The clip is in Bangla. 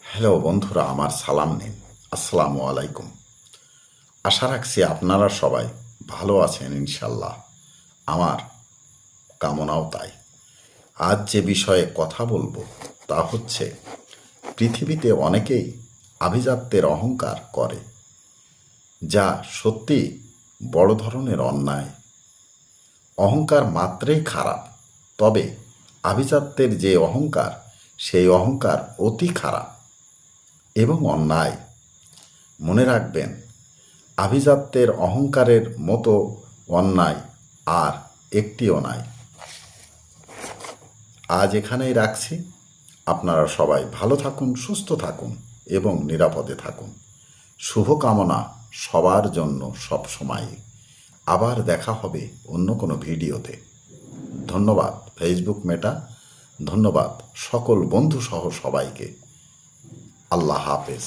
হ্যালো বন্ধুরা, আমার সালাম নিন। আসসালামু আলাইকুম। আশা রাখছি আপনারা সবাই ভালো আছেন ইনশাল্লাহ। আমার কামনাও তাই। আজ যে বিষয়ে কথা বলবো তা হচ্ছে, পৃথিবীতে অনেকেই আভিজাত্যের অহংকার করে, যা সত্যি বড় ধরনের অন্যায়। অহংকার মাত্রেই খারাপ, তবে আভিজাত্যের যে অহংকার, সেই অহংকার অতি খারাপ এবং অন্যায়। মনে রাখবেন, আভিজাত্যের অহংকারের মতো অন্যায় আর একটিও নাই। আজ এখানেই রাখছি। আপনারা সবাই ভালো থাকুন, সুস্থ থাকুন এবং নিরাপদে থাকুন। শুভকামনা সবার জন্য সব সময়। আবার দেখা হবে অন্য কোনো ভিডিওতে। ধন্যবাদ ফেসবুক মেটা, ধন্যবাদ সকল বন্ধু সহ সবাইকে। আল্লাহ হাফেজ।